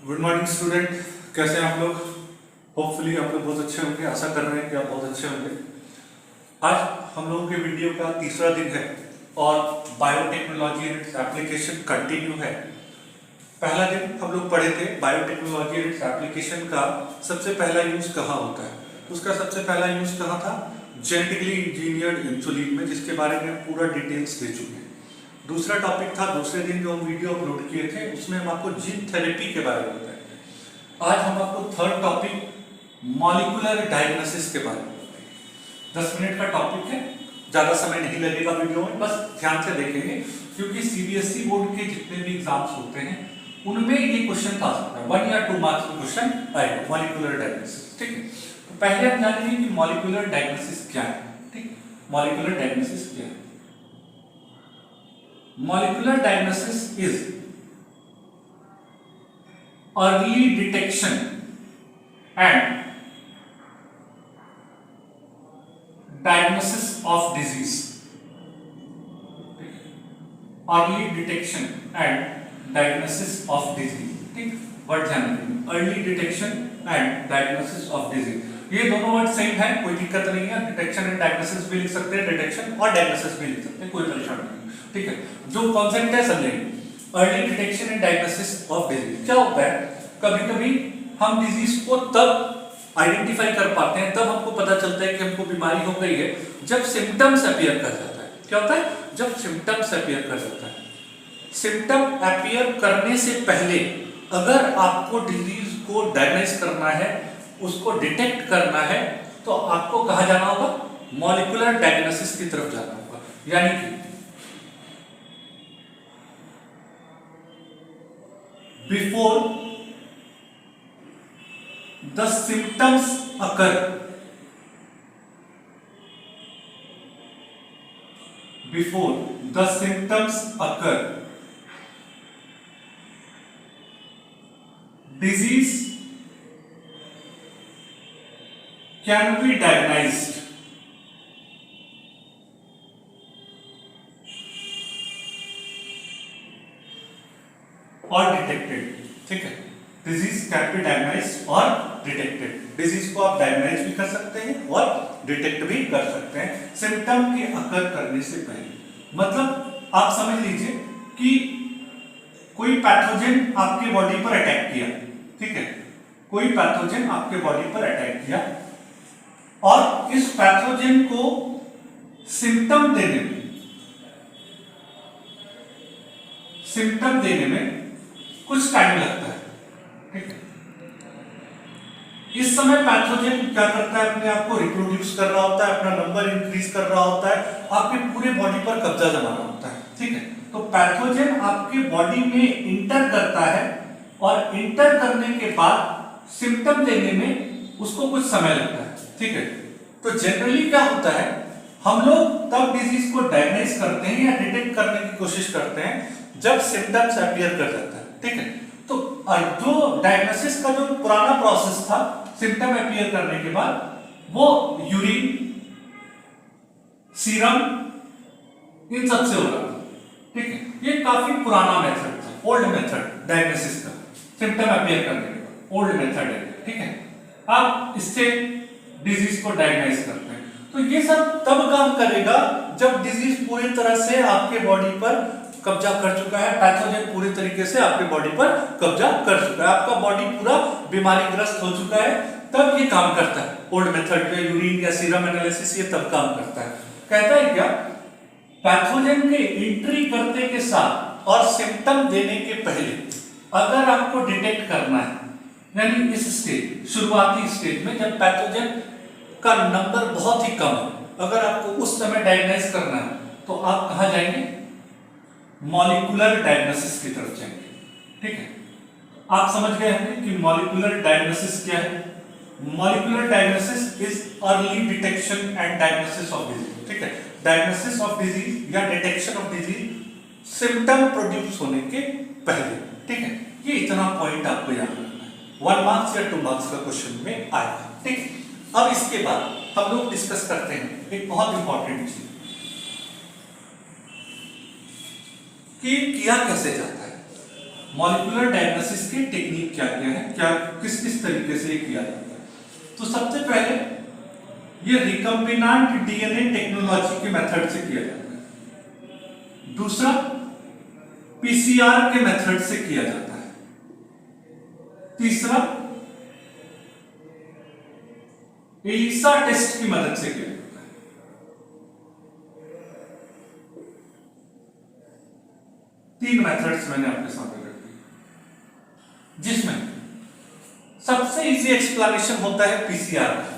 Good morning student, कैसे हैं आप लोग। होपफुली आप लोग बहुत अच्छे होंगे। आशा कर रहे हैं कि आप बहुत अच्छे होंगे। आज हम लोगों के वीडियो का तीसरा दिन है और biotechnology and its application continue है। पहला दिन हम लोग पढ़े थे बायोटेक्नोलॉजी एंड इट्स एप्लीकेशन का सबसे पहला यूज कहाँ होता है। उसका सबसे पहला यूज कहाँ था? जेनेटिकली इंजीनियर्ड इंसुलिन में, जिसके बारे में पूरा डिटेल्स दे चुके हैं। दूसरा टॉपिक था दूसरे दिन जो हम वीडियो अपलोड किए थे, उसमें हम आपको जीन थेरेपी के बारे में बताए थे। आज हम आपको थर्ड टॉपिक मॉलिक्यूलर डायग्नोसिस के बारे में बताएंगे। 10 मिनट का टॉपिक है, ज्यादा समय नहीं लगेगा वीडियो में, बस ध्यान से देखेंगे क्योंकि सीबीएसई बोर्ड के जितने भी एग्जाम्स होते हैं उनमें ये क्वेश्चन आ सकता है। 1 या 2 मार्क्स में क्वेश्चन आएगा मॉलिक्यूलर डायग्नोसिस। ठीक है, तो पहले हम जानेंगे कि मॉलिक्यूलर डायग्नोसिस क्या है। ठीक, मॉलिक्यूलर डायग्नोसिस क्या है? Molecular diagnosis is early detection and diagnosis of disease. Early detection and diagnosis of disease. ठीक, वर्ड ध्यान रखिए, early detection and diagnosis of disease. ये दोनों वर्ड सेम है, कोई दिक्कत नहीं है। डिटेक्शन एंड डायग्नोसिस भी लिख सकते हैं, डिटेक्शन और डायग्नोसिस भी लिख सकते हैं, कोई परेशानी नहीं। ठीक है, जो कॉन्सेप्ट है समझेंगे। Early detection and diagnosis of disease क्या होता है? कभी कभी हम डिजीज को तब आइडेंटिफाई कर पाते हैं, तब हमको पता चलता है कि हमको बीमारी हो गई है जब सिम्टम्स अपीयर कर जाता है। क्या होता है? जब सिम्टम्स अपीयर कर जाता है। सिम्टम अपीयर करने से पहले अगर आपको डिजीज को डायग्नोस करना है, उसको डिटेक्ट करना है, तो आपको कहां जाना होगा? मॉलिक्यूलर डायग्नोसिस की तरफ जाना होगा। यानी कि before the symptoms occur, before the symptoms occur, disease can be diagnosed और डिटेक्टेड। ठीक है, डिजीज कैन बी डायग्नाइज्ड और डिटेक्टेड। डिजीज को आप डायग्नाइज भी कर सकते हैं और डिटेक्ट भी कर सकते हैं सिम्टम के अकर करने से पहले। मतलब आप समझ लीजिए कि कोई पैथोजन आपके बॉडी पर अटैक किया। ठीक है, कोई पैथोजन आपके बॉडी पर अटैक किया और इस पैथोजन को सिम्टम देने में कुछ टाइम लगता है। ठीक है, इस समय पैथोजन क्या करता है? अपने आप को रिप्रोड्यूस कर रहा होता है, अपना नंबर इंक्रीज कर रहा होता है, आपके पूरे बॉडी पर कब्जा जमा रहा होता है। ठीक है, तो पैथोजन आपके बॉडी में इंटर करता है और इंटर करने के बाद सिम्टम देने में उसको कुछ समय लगता है। ठीक है, तो जनरली क्या होता है, हम लोग तब डिजीज को डायग्नोस करते हैं या डिटेक्ट करने की कोशिश करते हैं जब सिम्टम्स अपीयर कर जाता है। ठीक है, तो जो डायग्नोसिस का जो पुराना प्रोसेस था सिम्टम अपीयर करने के बाद, वो यूरिन, सीरम, इन सबसे हो रहा। ठीक है, ये काफी पुराना मेथड था, ओल्ड मेथड डायग्नोसिस का, सिम्टम अपीयर करने के बाद ओल्ड मेथड है। ठीक है, आप इससे डिजीज को डायग्नोस करते हैं। तो ये सब तब काम करेगा जब डिजीज पूरी तरह से आपके बॉडी पर कब्जा कर चुका है, पैथोजन पूरी तरीके से आपके बॉडी पर कब्जा कर चुका है, आपका बॉडी पूरा बीमारीग्रस्त हो चुका है, तब ये काम करता है। ओल्ड मेथड में यूरिन या सीरम एनालिसिस ये तब काम करता है। कहता है क्या? पैथोजन के एंट्री करने के साथ और सिम्टम देने के पहले अगर आपको डिटेक्ट करना है, यानी इस स्टेज, शुरुआती स्टेज में जब पैथोजन का नंबर बहुत ही कम है, अगर आपको उस समय डायग्नोस करना है तो आप कहां जाएंगे? मॉलिक्यूलर डायग्नोसिस की तरफ जाएंगे। ठीक है, आप समझ गए होंगे कि मॉलिक्यूलर डायग्नोसिस क्या है। Molecular diagnosis is early detection and diagnosis of disease. ठीक है, डायग्नोसिस ऑफ डिजीज या detection of disease symptom produce होने के पहले। ठीक है, ये इतना पॉइंट आपको याद रखना है। 1 मार्क्स या 2 मार्क्स का क्वेश्चन में आएगा। ठीक है, अब इसके बाद हम लोग डिस्कस करते हैं एक बहुत इंपॉर्टेंट चीज कि किया कैसे जाता है। मॉलिक्यूलर डायग्नोसिस की टेक्निक क्या क्या है, क्या किस किस तरीके से किया जाता है। तो सबसे पहले ये रिकम्बिनांट डीएनए टेक्नोलॉजी के मेथड से किया जाता है। दूसरा पीसीआर के मेथड से किया जाता है। तीसरा एलिसा टेस्ट की मदद से किया जाता है। तीन मेथड्स मैंने आपके सामने रख दिए, जिसमें सबसे इजी एक्सप्लेनेशन होता है पीसीआर का।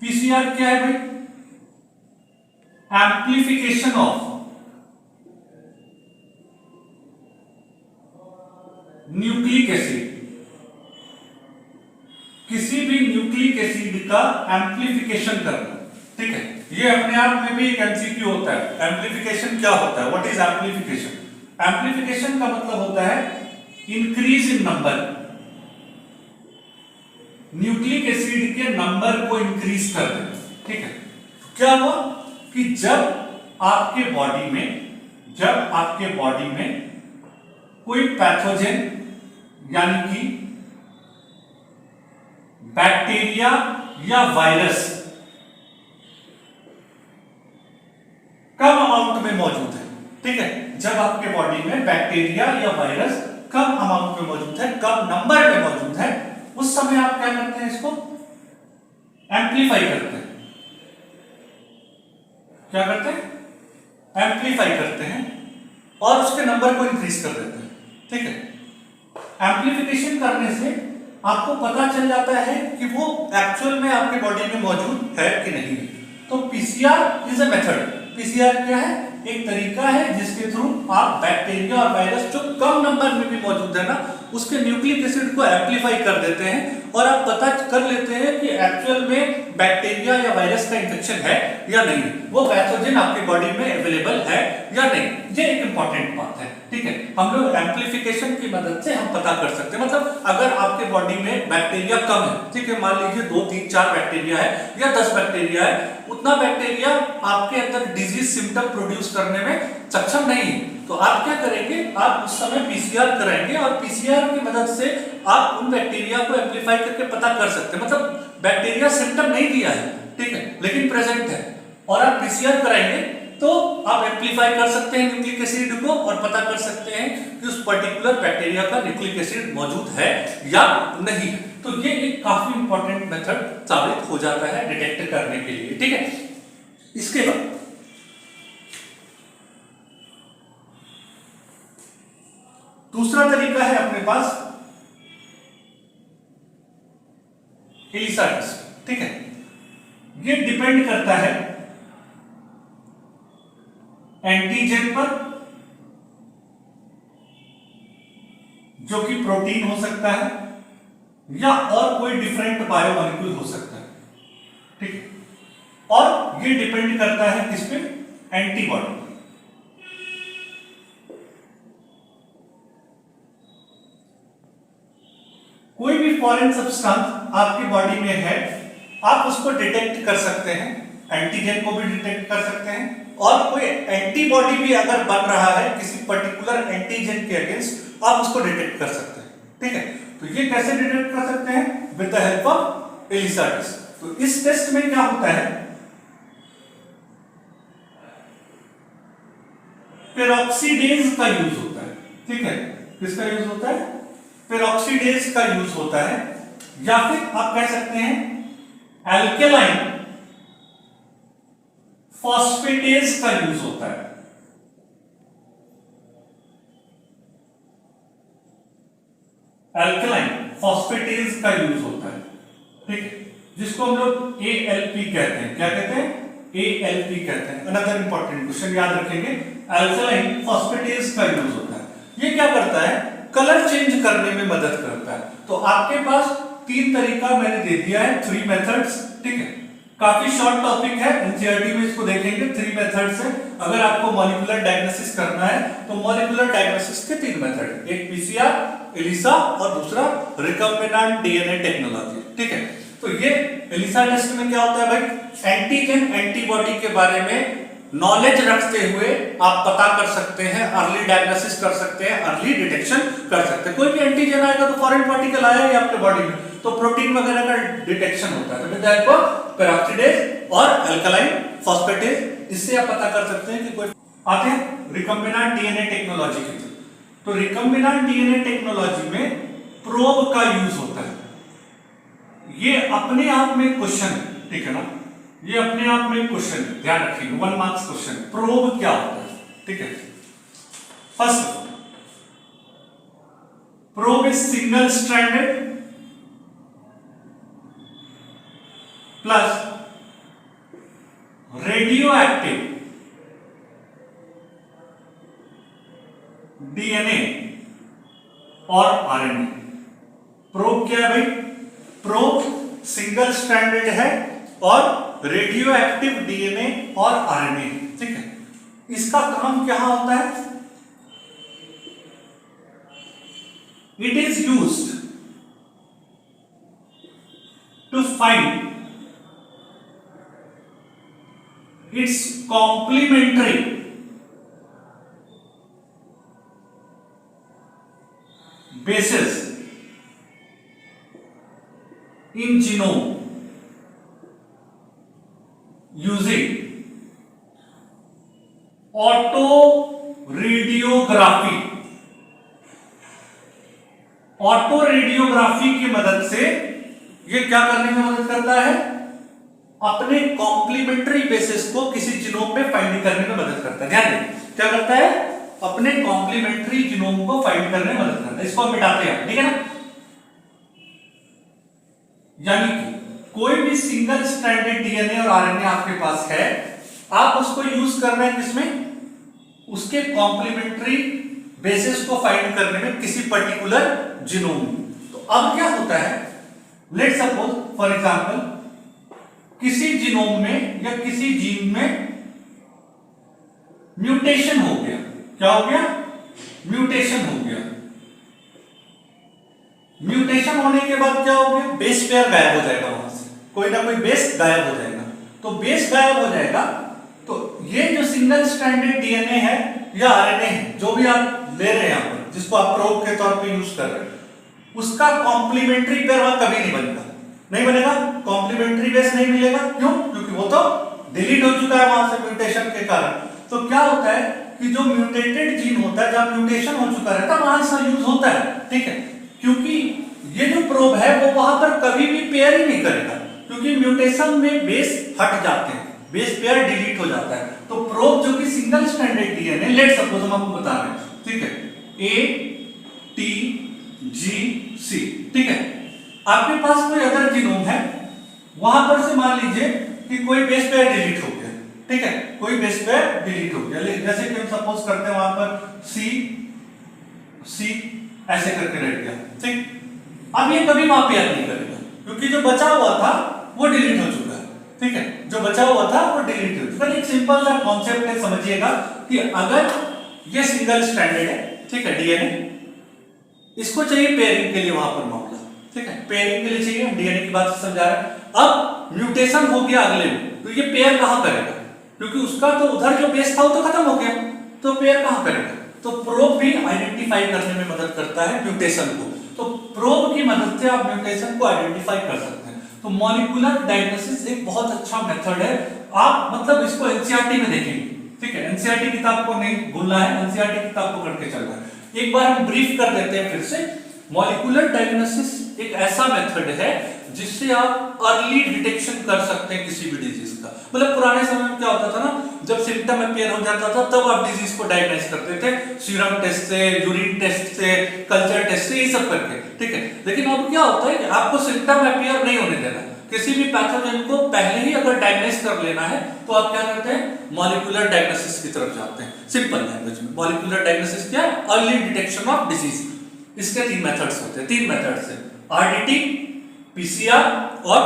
पीसीआर क्या है भाई? Amplification of nucleic acid. किसी भी न्यूक्लिक एसिड का एम्प्लीफिकेशन करना, ठीक है। ये अपने आप में भी एक एमसीक्यू होता है। एम्प्लीफिकेशन क्या होता है? What is amplification? एम्प्लीफिकेशन का मतलब होता है increase in number, nucleic acid के नंबर को इंक्रीज कर देना, ठीक है। क्या हुआ कि जब आपके बॉडी में कोई पैथोजन यानी कि बैक्टीरिया या वायरस कम अमाउंट में मौजूद है, ठीक है। जब आपके बॉडी में बैक्टीरिया या वायरस कम अमाउंट में मौजूद है, कम नंबर में मौजूद है, उस समय आप क्या करते हैं? इसको एम्प्लीफाई करते हैं। क्या करते हैं? एम्प्लीफाई करते हैं और उसके नंबर को इंक्रीज कर देते हैं, ठीक है। एम्प्लीफिकेशन करने से आपको पता चल जाता है कि वो एक्चुअल में आपके बॉडी में मौजूद है कि नहीं है। तो PCR is a method. PCR क्या है? एक तरीका है जिसके थ्रू आप बैक्टीरिया और वायरस जो कम नंबर में भी मौजूद है ना, उसके न्यूक्लिक एसिड को एम्प्लीफाई कर देते हैं और आप पता कर लेते हैं कि एक्चुअल में बैक्टीरिया या वायरस का इंफेक्शन है या नहीं, वो पैथोजन आपके बॉडी में अवेलेबल है या नहीं। ये एक इंपॉर्टेंट बात है, ठीक है। हम लोग एम्प्लीफिकेशन की मदद से हम पता कर सकते हैं। मतलब अगर आपके बॉडी में बैक्टीरिया कम है, ठीक है, मान लीजिए 2, 3, 4 बैक्टीरिया है या 10 बैक्टीरिया है, उतना बैक्टीरिया आपके अंदर डिजीज सिम्टम प्रोड्यूस करने में सक्षम नहीं है, तो आप क्या करेंगे? आप उस समय पीसीआर कराएंगे और पीसीआर की मदद से आप उन बैक्टीरिया को एम्प्लीफाई करके पता कर सकते हैं। मतलब बैक्टीरिया सिम्टम नहीं दिया है, ठीक है, लेकिन प्रेजेंट है, और आप पीसीआर कराएंगे तो आप एम्प्लीफाई कर सकते हैं न्यूक्लिक एसिड को और पता कर सकते हैं कि उस पर्टिकुलर बैक्टीरिया का न्यूक्लिक एसिड मौजूद है या नहीं है। तो ये एक काफी इंपॉर्टेंट मेथड साबित हो जाता है डिटेक्ट करने के लिए, ठीक है। इसके बाद दूसरा तरीका है अपने पास एलिसा टेस्ट, ठीक है। ये डिपेंड करता है एंटीजन पर, जो कि प्रोटीन हो सकता है या और कोई डिफरेंट बायोमॉलिक्यूल हो सकता है, ठीक है। और ये डिपेंड करता है किस पे? एंटीबॉडी। कोई भी फॉरेन सब्सटेंस आपकी बॉडी में है, आप उसको डिटेक्ट कर सकते हैं, एंटीजन को भी डिटेक्ट कर सकते हैं, और कोई एंटीबॉडी भी अगर बन रहा है किसी पर्टिकुलर एंटीजन के अगेंस्ट, आप उसको डिटेक्ट कर सकते हैं, ठीक है। तो ये कैसे डिटेक्ट कर सकते हैं? With the help of ELISA test. तो इस टेस्ट में क्या होता है? पेरोक्सीडेज का यूज होता है, ठीक है। किसका यूज होता है? पेरोक्सीडेज का यूज होता है, या फिर आप कह सकते हैं एल्केलाइन फॉस्फेटेज का यूज होता है। एल्केलाइन फॉस्फेटेज का यूज होता है, ठीक है, जिसको हम लोग ALP कहते हैं। क्या कहते हैं? ALP कहते हैं। अनदर इंपॉर्टेंट क्वेश्चन याद रखेंगे, एल्केलाइन फॉस्फेटेज का यूज होता है। ये क्या करता है? कलर चेंज करने में मदद करता है। तो आपके पास 3 तरीका मैंने दे दिया है, 3 मेथड्स, ठीक है। काफी शॉर्ट टॉपिक है, एनसीईआरटी में इसको देखेंगे। 3 मेथड्स है। अगर आपको मॉलिक्यूलर डायग्नोसिस करना है तो मॉलिक्यूलर डायग्नोसिस के 3 मेथड, एक पीसीआर, एलिसा और दूसरा रिकम्बिनेंट डीएनए टेक्नोलॉजी, ठीक है। तो ये एलिसा टेस्ट में क्या होता है भाई? एंटीजन एंटीबॉडी के बारे में नॉलेज रखते हुए आप पता कर सकते हैं, अर्ली डायग्नोसिस कर सकते हैं, अर्ली डिटेक्शन कर सकते हैं। कोई भी एंटीजन आएगा तो फॉरेन पार्टिकल आया ही आपके बॉडी में, तो प्रोटीन वगैरह का डिटेक्शन होता है। तो विद हेल्प ऑफ पेरोक्सिडेज और अल्कलाइन फॉस्फेटेज, इससे आप पता कर सकते हैं कि कोई आते हैं रिकम्बिनेंट डीएनए टेक्नोलॉजी की। तो रिकम्बिनेंट डीएनए टेक्नोलॉजी में प्रोब का यूज होता है। ये अपने आप में क्वेश्चन है, ठीक है ना, ये अपने आप में क्वेश्चन है, ध्यान रखिएगा, 1 मार्क्स क्वेश्चन। प्रोब क्या होता है, ठीक है। First, probe is single stranded plus radioactive DNA और आरएनए। प्रोब क्या है भाई? प्रोब सिंगल स्ट्रैंडेड है और रेडियो एक्टिव डीएनए और आरएनए, ठीक है। इसका काम क्या होता है? It is used to find its complementary bases in genome using autoradiography. Autoradiography की मदद से ये क्या करने में मदद करता है? अपने कॉम्प्लीमेंट्री बेसिस को किसी जीनोम में फाइंड करने में मदद करता है। ध्यान दें, क्या करता है? अपने कॉम्प्लीमेंट्री जीनोम को फाइंड करने में मदद करता है। इसको हम मिटाते हैं, ठीक है ना। यानी कि कोई भी सिंगल स्ट्रैंडेड डीएनए और आरएनए आपके पास है, आप उसको यूज कर रहे हैं किसमें? उसके कॉम्प्लीमेंट्री बेसिस को फाइंड करने में किसी पर्टिकुलर जीनोम में। तो अब क्या होता है, लेट सपोज फॉर एग्जांपल किसी जीनोम में या किसी जीन में म्यूटेशन हो गया। क्या हो गया? म्यूटेशन हो गया। म्यूटेशन होने के बाद क्या हो गया? बेस पेयर गायब हो जाएगा, वहां से कोई ना कोई बेस गायब हो जाएगा। तो बेस गायब हो जाएगा तो ये जो सिंगल स्ट्रैंडेड डीएनए है या आरएनए है, जो भी आप ले रहे हैं यहां पर, जिसको आप प्रोब के तौर पे यूज कर रहे हैं, उसका कॉम्प्लीमेंट्री पेयर वहां कभी नहीं बनेगा। नहीं बनेगा, कॉम्प्लीमेंट्री बेस नहीं मिलेगा। क्यों? क्योंकि वो तो डिलीट हो चुका है वहां से म्यूटेशन के कारण। तो क्या होता है कि जो म्यूटेटेड जीन होता है, जब म्यूटेशन हो चुका रहता है, वहां इसका यूज होता है, ठीक है। क्योंकि ये जो प्रोब है वो वहां पर कभी भी पेयर ही नहीं करेगा, क्योंकि म्यूटेशन में बेस हट जाते हैं, बेस पेयर डिलीट हो जाता है। तो प्रोब जो कि single stranded DNA, let suppose हम आपको बता रहे हैं, ठीक है, ATGC, ठीक है। आपके पास कोई अदर जीनोम है, वहां पर से मान लीजिए कि कोई बेस पेयर डिलीट हो गया, ठीक है, कोई बेस पेयर डिलीट हो गया। जैसे कि हम सपोज करते हैं वहां पर C ऐसे करके रह गया, ठीक। अब ये कभी वहां पेयर नहीं करेगा, क्योंकि जो बचा हुआ था वो डिलीट हो चुका है, ठीक है, जो बचा हुआ था वो डिलीट हो चुका है। एक सिंपल सा कॉन्सेप्ट है, समझिएगा कि अगर ये सिंगल स्ट्रैंडेड है, ठीक है, डीएनए, इसको चाहिए पेयरिंग के लिए वहां पर मामला, ठीक है, पेयरिंग के लिए चाहिए, हम डीएनए की बात समझा रहे हैं। अब म्यूटेशन हो गया अगले में, तो ये पेयर कहां करेगा? क्योंकि उसका तो उधर जो बेस था वो तो खत्म हो गया, तो पेयर कहां करेगा? तो प्रोब भी आइडेंटिफाई करने में मदद करता है म्यूटेशन को। तो प्रोब की मदद से आप म्यूटेशन को आइडेंटिफाई कर सकते हैं। तो मॉलिक्यूलर डायग्नोसिस एक बहुत अच्छा मेथड है। आप मतलब इसको एनसीईआरटी में देखेंगे, ठीक है, एनसीईआरटी किताब को नहीं भूलना है, एनसीईआरटी किताब को करके चलना है। एक बार हम ब्रीफ कर देते हैं फिर से। मॉलिक्यूलर डायग्नोसिस एक ऐसा मेथड है जिससे आप अर्ली डिटेक्शन कर सकते हैं किसी भी डिजीज का। मतलब पुराने समय में क्या होता था ना, जब सिम्टम अपीयर हो जाता था तब आप डिजीज को डायग्नोस करते थे, सीरम टेस्ट से, यूरिन टेस्ट से, कल्चर टेस्ट से, ये सब करके, ठीक है। लेकिन अब क्या होता है कि आपको सिम्टम अपीयर नहीं होने देना, किसी भी पैथोजन को पहले ही अगर डायग्नोस कर लेना है तो आप क्या करते हैं? मॉलिक्यूलर डायग्नोसिस की तरफ जाते हैं। सिंपल लैंग्वेज में मॉलिक्यूलर डायग्नोसिस क्या है? Early detection of disease. इसके 3 मेथड्स होते हैं, 3 मेथड्स हैं, आरडीटी, पीसीआर और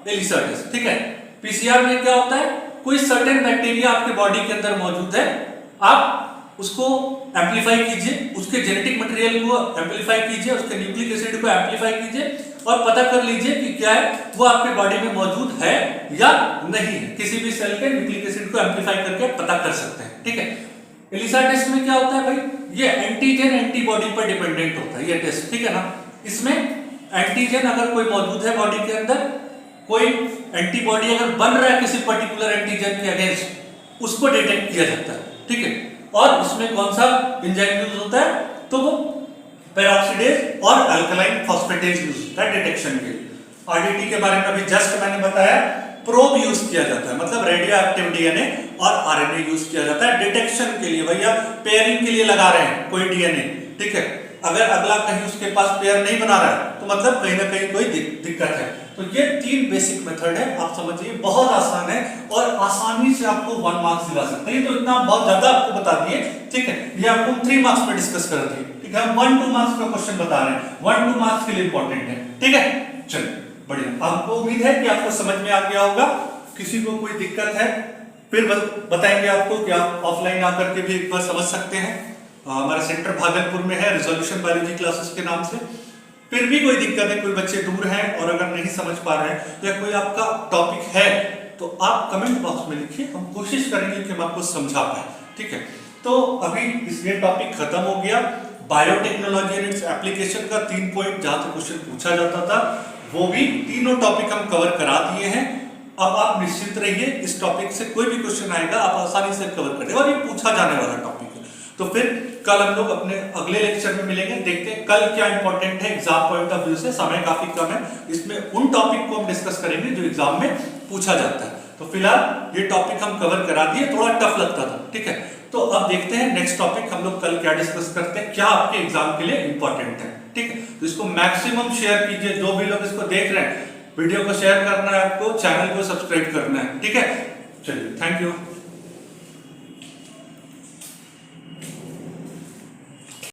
एलिसा टेस्ट, ठीक है। पीसीआर में क्या होता है? कोई सर्टेन बैक्टीरिया आपके बॉडी के अंदर मौजूद है, आप उसको एम्पलीफाई कीजिए, उसके जेनेटिक मटेरियल को एम्पलीफाई कीजिए, उसके न्यूक्लिक एसिड को एम्पलीफाई कीजिए, और पता कर लीजिए कि क्या है वो आपके बॉडी में मौजूद है या नहीं है। किसी भी सेल के न्यूक्लिक एसिड को एम्प्लीफाई करके पता कर सकते हैं, ठीक है। एलिसा टेस्ट में क्या होता है भाई, ये एंटीजन एंटीबॉडी पर डिपेंडेंट होता है ये टेस्ट, ठीक है ना। इसमें एंटीजन अगर कोई मौजूद है बॉडी के अंदर, कोई एंटीबॉडी अगर बन रहा है किसी पर्टिकुलर एंटीजन के अगेंस्ट, उसको डिटेक्ट किया जाता है, ठीक है। और इसमें कौन सा एंजाइम यूज होता है, तो वो पेरोक्सिडेज और अल्कलाइन फॉस्फेटेज यूज होता है डिटेक्शन के लिए। आरडीटी के बारे में अभी जस्ट मैंने बताया, प्रोब यूज किया जाता है, मतलब रेडियो एक्टिव डीएनए और आरएनए यूज किया जाता है डिटेक्शन के लिए। भैया पेयरिंग के लिए लगा रहे हैं कोई डीएनए, ठीक है, अगर अगला कहीं उसके पास पेयर नहीं बना रहा है तो मतलब कहीं ना कहीं कोई दिक्कत है। तो ये 3 बेसिक मेथड है, आप समझिए बहुत आसान है और आसानी से आपको 1 मार्क्स दिला सकते हैं। तो इतना बहुत ज्यादा आपको बता दिए, ठीक है, ये आपको 3 मार्क्स पे डिस्कस कर दिए, ठीक है। हम 1-2 मार्क्स का क्वेश्चन बता रहे हैं, 1-2 मार्क्स के लिए इंपॉर्टेंट है, ठीक है। चलिए बढ़िया, आपको उम्मीद है कि आपको समझ में आ गया होगा। किसी को कोई दिक्कत है फिर बताएंगे आपको कि आप ऑफलाइन आकर के भी एक बार समझ सकते हैं। हमारा सेंटर भागलपुर में है, रिजोल्यूशन बायोलॉजी क्लासेस के नाम से। फिर भी कोई दिक्कत है, कोई बच्चे दूर हैं और अगर नहीं समझ पा रहे हैं या कोई आपका टॉपिक है तो आप कमेंट बॉक्स में लिखिए, हम कोशिश करेंगे कि हम आपको समझा पाए, ठीक है। तो अभी ये टॉपिक खत्म हो गया, बायोटेक्नोलॉजी एंड इट्स एप्लीकेशन का 3 पॉइंट जहां से क्वेश्चन पूछा जाता था वो भी तीनों टॉपिक हम कवर करा दिए हैं। अब आप निश्चिंत रहिए, इस टॉपिक से कोई भी क्वेश्चन आएगा आप आसानी से कवर करेंगे और ये पूछा जाने वाला टॉपिक है। तो फिर कल हम लोग अपने अगले लेक्चर में मिलेंगे, देखते हैं कल क्या इंपॉर्टेंट है एग्जाम पॉइंट ऑफ व्यू से। समय काफी कम है, इसमें उन टॉपिक को हम डिस्कस करेंगे जो एग्जाम में पूछा जाता है। तो फिलहाल ये टॉपिक हम कवर करा दिए, थोड़ा टफ लगता था, ठीक है। तो अब देखते हैं नेक्स्ट टॉपिक हम लोग कल क्या डिस्कस करते हैं, क्या आपके एग्जाम के लिए इंपॉर्टेंट है, ठीक है। तो इसको मैक्सिमम शेयर कीजिए, जो भी लोग इसको देख रहे हैं वीडियो को शेयर करना है, आपको चैनल को सब्सक्राइब करना है, ठीक है। चलिए, थैंक यू।